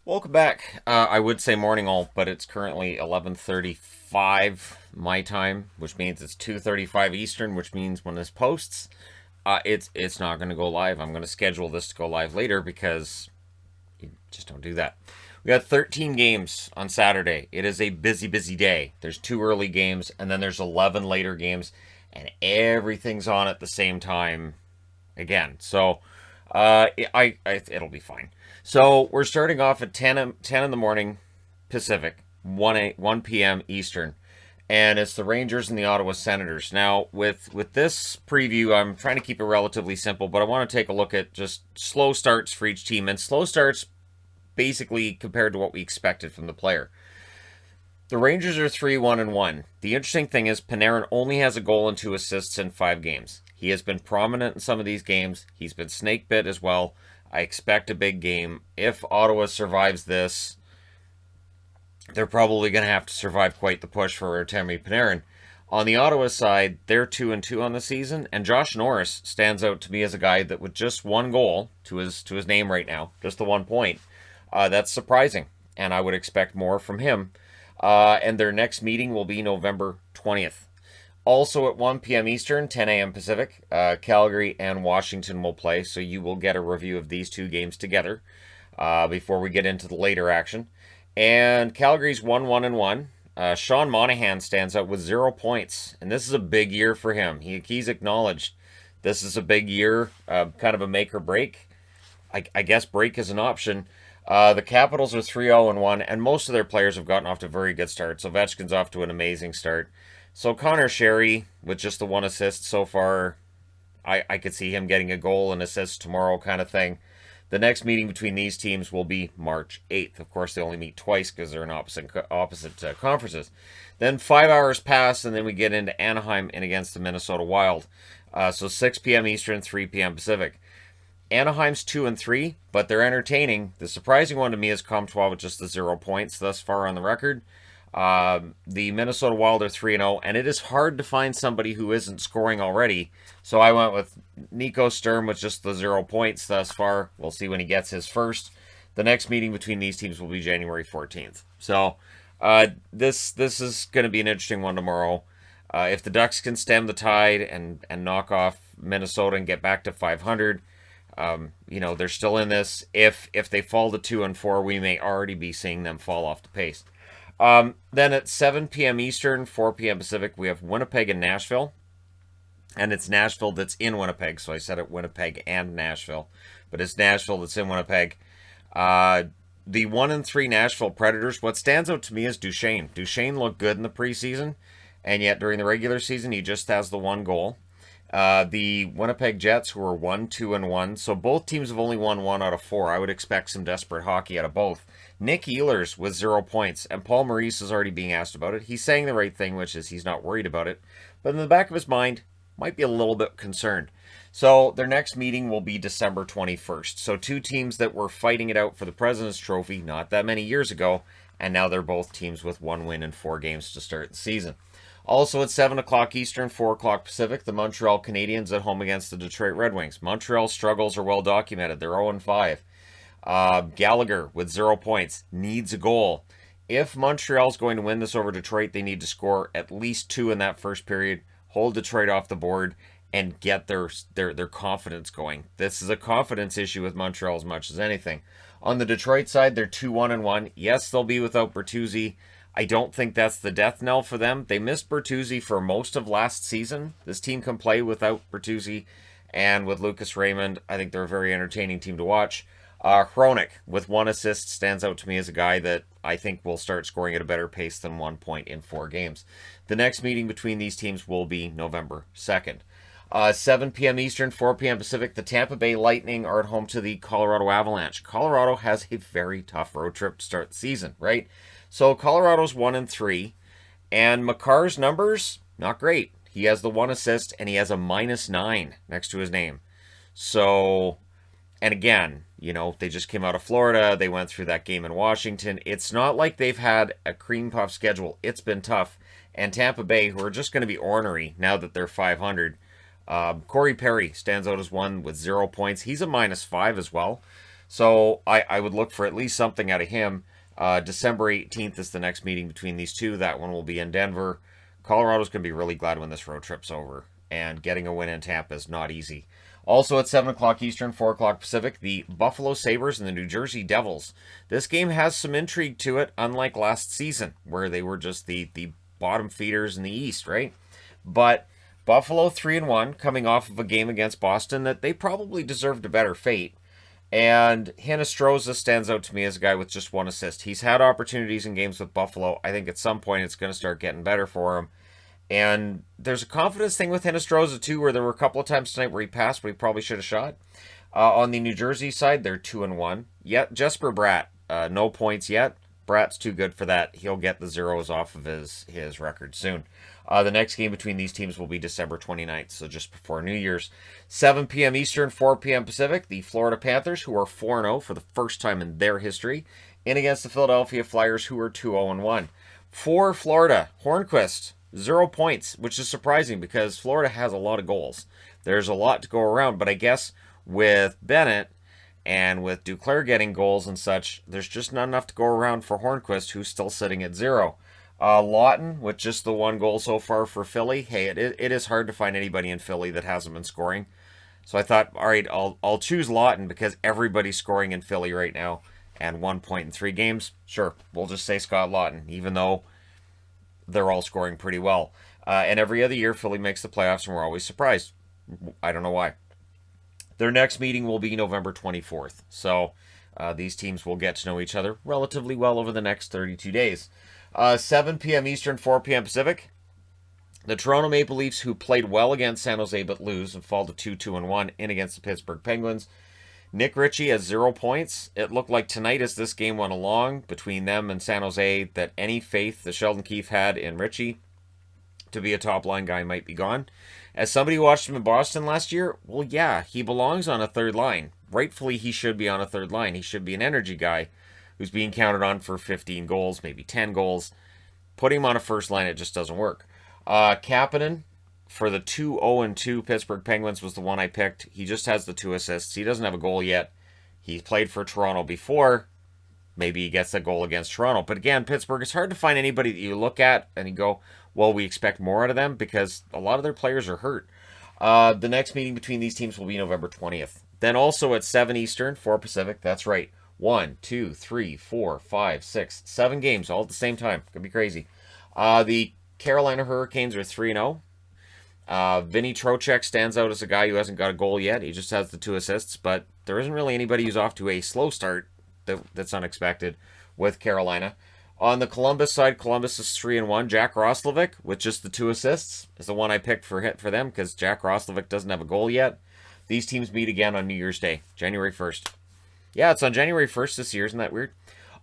Welcome back. I would say morning all, but it's currently 11:35 my time, which means it's 2:35 Eastern, which means when this posts, it's not going to go live. I'm going to schedule this to go live later because you just don't do that. We got 13 games on Saturday. It is a busy, busy day. There's two early games, and then there's 11 later games, and everything's on at the same time again. So it'll be fine. So we're starting off at 10 in the morning Pacific, 1 p.m. Eastern, and it's the Rangers and the Ottawa Senators. Now, with this preview, I'm trying to keep it relatively simple, but I want to take a look at just slow starts for each team, and slow starts basically compared to what we expected from the player. The Rangers are 3-1-1. The interesting thing is Panarin only has a goal and 2 assists in 5 games. He has been prominent in some of these games. He's been snake bit as well. I expect a big game. If Ottawa survives this, they're probably going to have to survive quite the push for Artemi Panarin. On the Ottawa side, they're 2-2 on the season, and Josh Norris stands out to me as a guy that with just one goal to his name right now, just the 1 point, that's surprising, and I would expect more from him. And their next meeting will be November 20th. Also at 1 p.m. Eastern, 10 a.m. Pacific, Calgary and Washington will play, so you will get a review of these two games together before we get into the later action. And Calgary's 1-1-1. Sean Monahan stands out with 0 points, and this is a big year for him. He's acknowledged this is a big year, kind of a make or break. I guess break is an option. The Capitals are 3-0-1, and most of their players have gotten off to very good starts. Ovechkin's off to an amazing start. So Connor Sherry, with just the 1 assist so far, I could see him getting a goal and assist tomorrow kind of thing. The next meeting between these teams will be March 8th. Of course, they only meet twice because they're in opposite conferences. Then 5 hours pass, and then we get into Anaheim and against the Minnesota Wild. So 6 p.m. Eastern, 3 p.m. Pacific. Anaheim's 2-3, but they're entertaining. The surprising one to me is Comtois with just the 0 points thus far on the record. The Minnesota Wild are 3-0, and it is hard to find somebody who isn't scoring already. So I went with Nico Sturm with just the 0 points thus far. We'll see when he gets his first. The next meeting between these teams will be January 14th. So this is going to be an interesting one tomorrow. If the Ducks can stem the tide and knock off Minnesota and get back to 500, they're still in this. If they fall to 2-4, we may already be seeing them fall off the pace. Then at 7 p.m. Eastern, 4 p.m. Pacific, we have Winnipeg and Nashville. And it's Nashville that's in Winnipeg, so I said it Winnipeg and Nashville. But it's Nashville that's in Winnipeg. The 1-3 Nashville Predators, what stands out to me is Duchesne. Duchesne looked good in the preseason, and yet during the regular season, he just has the one goal. The Winnipeg Jets, who are 1-2-1, so both teams have only won 1 out of 4. I would expect some desperate hockey out of both. Nick Ehlers with 0 points, and Paul Maurice is already being asked about it. He's saying the right thing, which is he's not worried about it, but in the back of his mind, might be a little bit concerned. So their next meeting will be December 21st. So two teams that were fighting it out for the President's Trophy not that many years ago, and now they're both teams with 1 win in 4 games to start the season. Also at 7 o'clock Eastern, 4 o'clock Pacific, the Montreal Canadiens at home against the Detroit Red Wings. Montreal's struggles are well documented. They're 0-5. Gallagher with 0 points needs a goal. If Montreal's going to win this over Detroit, they need to score at least 2 in that first period, hold Detroit off the board, and get their confidence going. This is a confidence issue with Montreal as much as anything. On the Detroit side, they're 2-1-1. Yes, they'll be without Bertuzzi. I don't think that's the death knell for them. They missed Bertuzzi for most of last season. This team can play without Bertuzzi, and with Lucas Raymond, I think they're a very entertaining team to watch. Hronik, with 1 assist, stands out to me as a guy that I think will start scoring at a better pace than 1 point in 4 games. The next meeting between these teams will be November 2nd. 7 p.m. Eastern, 4 p.m. Pacific, the Tampa Bay Lightning are at home to the Colorado Avalanche. Colorado has a very tough road trip to start the season, right? So Colorado's 1-3, and Makar's numbers, not great. He has the 1 assist, and he has a -9 next to his name. So, and again, they just came out of Florida. They went through that game in Washington. It's not like they've had a cream puff schedule. It's been tough. And Tampa Bay, who are just going to be ornery now that they're 500, Corey Perry stands out as one with 0 points. He's a -5 as well. So I would look for at least something out of him. December 18th is the next meeting between these two. That one will be in Denver. Colorado's going to be really glad when this road trip's over. And getting a win in Tampa is not easy. Also at 7 o'clock Eastern, 4 o'clock Pacific, the Buffalo Sabres and the New Jersey Devils. This game has some intrigue to it, unlike last season, where they were just the bottom feeders in the East, right? But Buffalo 3-1, coming off of a game against Boston that they probably deserved a better fate. And Hinostroza stands out to me as a guy with just one assist. He's had opportunities in games with Buffalo. I think at some point it's going to start getting better for him. And there's a confidence thing with Hinostroza, too, where there were a couple of times tonight where he passed, but he probably should have shot. On the New Jersey side, they're 2-1. Yet Jesper Bratt, no points yet. Bratt's too good for that. He'll get the zeros off of his record soon. The next game between these teams will be December 29th, so just before New Year's. 7 p.m. Eastern, 4 p.m. Pacific, the Florida Panthers, who are 4-0 for the first time in their history, in against the Philadelphia Flyers, who are 2-0-1. For Florida, Hornqvist, 0 points, which is surprising because Florida has a lot of goals. There's a lot to go around, but I guess with Bennett and with Duclair getting goals and such, there's just not enough to go around for Hornqvist, who's still sitting at 0. Lawton, with just the 1 goal so far for Philly. Hey, it is hard to find anybody in Philly that hasn't been scoring. So I thought, all right, I'll choose Lawton because everybody's scoring in Philly right now. And 1 point in 3 games. Sure, we'll just say Scott Lawton, even though they're all scoring pretty well. And every other year, Philly makes the playoffs, and we're always surprised. I don't know why. Their next meeting will be November 24th. So these teams will get to know each other relatively well over the next 32 days. 7 p.m. Eastern, 4 p.m. Pacific. The Toronto Maple Leafs, who played well against San Jose but lose and fall to 2-1 in against the Pittsburgh Penguins. Nick Ritchie has 0 points. It looked like tonight, as this game went along between them and San Jose, that any faith that Sheldon Keefe had in Ritchie to be a top-line guy might be gone. As somebody who watched him in Boston last year, well, yeah, he belongs on a third line. Rightfully, he should be on a third line. He should be an energy guy who's being counted on for 15 goals, maybe 10 goals. Putting him on a first line, it just doesn't work. Kapanen, for the 2-0-2 Pittsburgh Penguins, was the one I picked. He just has the 2 assists. He doesn't have a goal yet. He played for Toronto before. Maybe he gets a goal against Toronto. But again, Pittsburgh, it's hard to find anybody that you look at and you go, well, we expect more out of them because a lot of their players are hurt. The next meeting between these teams will be November 20th. Then also at 7 Eastern, 4 Pacific, that's right. 1, 2, 3, 4, 5, 6, 7 games all at the same time. Could be crazy. The Carolina Hurricanes are 3-0. Vinny Trocheck stands out as a guy who hasn't got a goal yet. He just has the 2 assists, but there isn't really anybody who's off to a slow start that's unexpected with Carolina. On the Columbus side, Columbus is 3-1. Jack Roslovic, with just the 2 assists, is the one I picked for them because Jack Roslovic doesn't have a goal yet. These teams meet again on New Year's Day, January 1st. Yeah, it's on January 1st this year. Isn't that weird?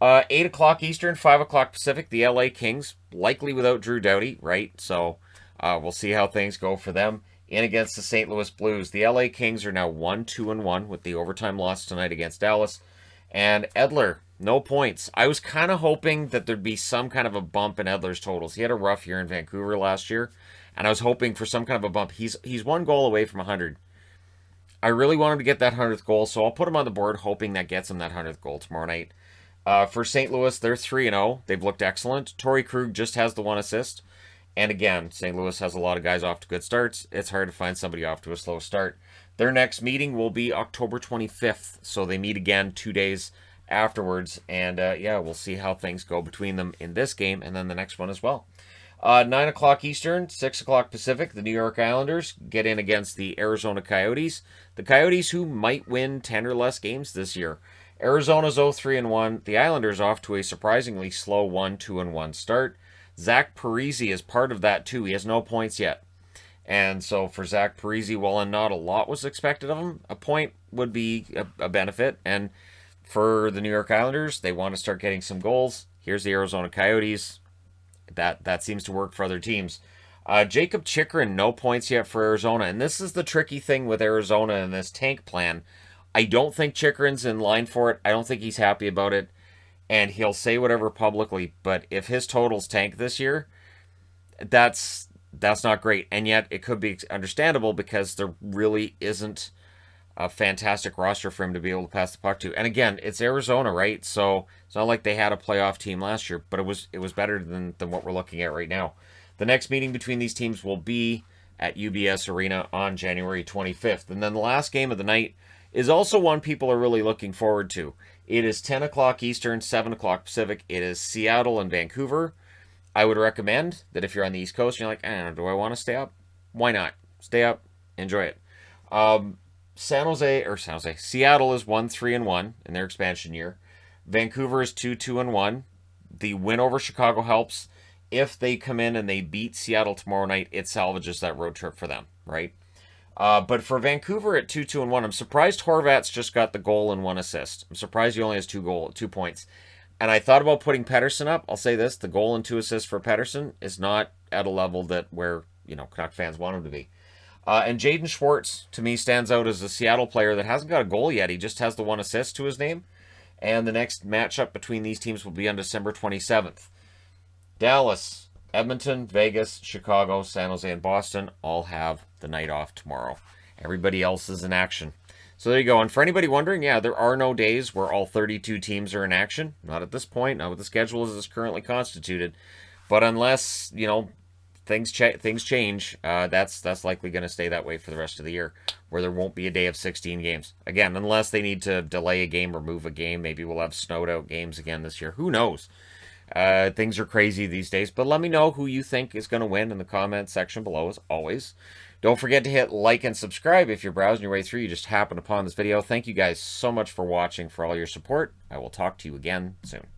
8 o'clock Eastern, 5 o'clock Pacific, the LA Kings, likely without Drew Doughty, right? So we'll see how things go for them. In against the St. Louis Blues. The LA Kings are now 1-2-1 with the overtime loss tonight against Dallas. And Edler, no points. I was kind of hoping that there'd be some kind of a bump in Edler's totals. He had a rough year in Vancouver last year, and I was hoping for some kind of a bump. He's 1 goal away from 100. I really want him to get that 100th goal, so I'll put him on the board hoping that gets him that 100th goal tomorrow night. For St. Louis, they're 3-0. They've looked excellent. Torrey Krug just has the 1 assist. And again, St. Louis has a lot of guys off to good starts. It's hard to find somebody off to a slow start. Their next meeting will be October 25th, so they meet again 2 days afterwards. And we'll see how things go between them in this game and then the next one as well. 9 o'clock Eastern, 6 o'clock Pacific, the New York Islanders get in against the Arizona Coyotes. The Coyotes who might win 10 or less games this year. Arizona's 0-3-1. The Islanders off to a surprisingly slow 1-2-1 start. Zach Parise is part of that too. He has no points yet. And so for Zach Parise, while not a lot was expected of him, a point would be a benefit. And for the New York Islanders, they want to start getting some goals. Here's the Arizona Coyotes. That seems to work for other teams. Jacob Chikrin, no points yet for Arizona. And this is the tricky thing with Arizona and this tank plan. I don't think Chikrin's in line for it. I don't think he's happy about it. And he'll say whatever publicly. But if his totals tank this year, that's not great. And yet it could be understandable because there really isn't a fantastic roster for him to be able to pass the puck to. And again, it's Arizona, right? So it's not like they had a playoff team last year, but it was better than what we're looking at right now. The next meeting between these teams will be at UBS Arena on January 25th. And then the last game of the night is also one people are really looking forward to. It is 10 o'clock Eastern, 7 o'clock Pacific. It is Seattle and Vancouver. I would recommend that if you're on the East Coast and you're like, I don't know, do I want to stay up? Why not? Stay up, enjoy it. Seattle is 1-3-1 in their expansion year. Vancouver is 2-2-1. The win over Chicago helps. If they come in and they beat Seattle tomorrow night, it salvages that road trip for them, right? But for Vancouver at 2-2-1, I'm surprised Horvat's just got the goal and 1 assist. I'm surprised he only has 2 points. And I thought about putting Pettersson up. I'll say this, the goal and 2 assists for Pettersson is not at a level that where, Canuck fans want him to be. And Jaden Schwartz, to me, stands out as a Seattle player that hasn't got a goal yet. He just has the 1 assist to his name. And the next matchup between these teams will be on December 27th. Dallas, Edmonton, Vegas, Chicago, San Jose, and Boston all have the night off tomorrow. Everybody else is in action. So there you go. And for anybody wondering, yeah, there are no days where all 32 teams are in action. Not at this point, not with the schedule as it's currently constituted. But unless, things change, that's likely going to stay that way for the rest of the year, where there won't be a day of 16 games. Again, unless they need to delay a game or move a game. Maybe we'll have snowed out games again this year. Who knows? Things are crazy these days, but let me know who you think is going to win in the comment section below, as always. Don't forget to hit like and subscribe if you're browsing your way through. You just happened upon this video. Thank you guys so much for watching, for all your support. I will talk to you again soon.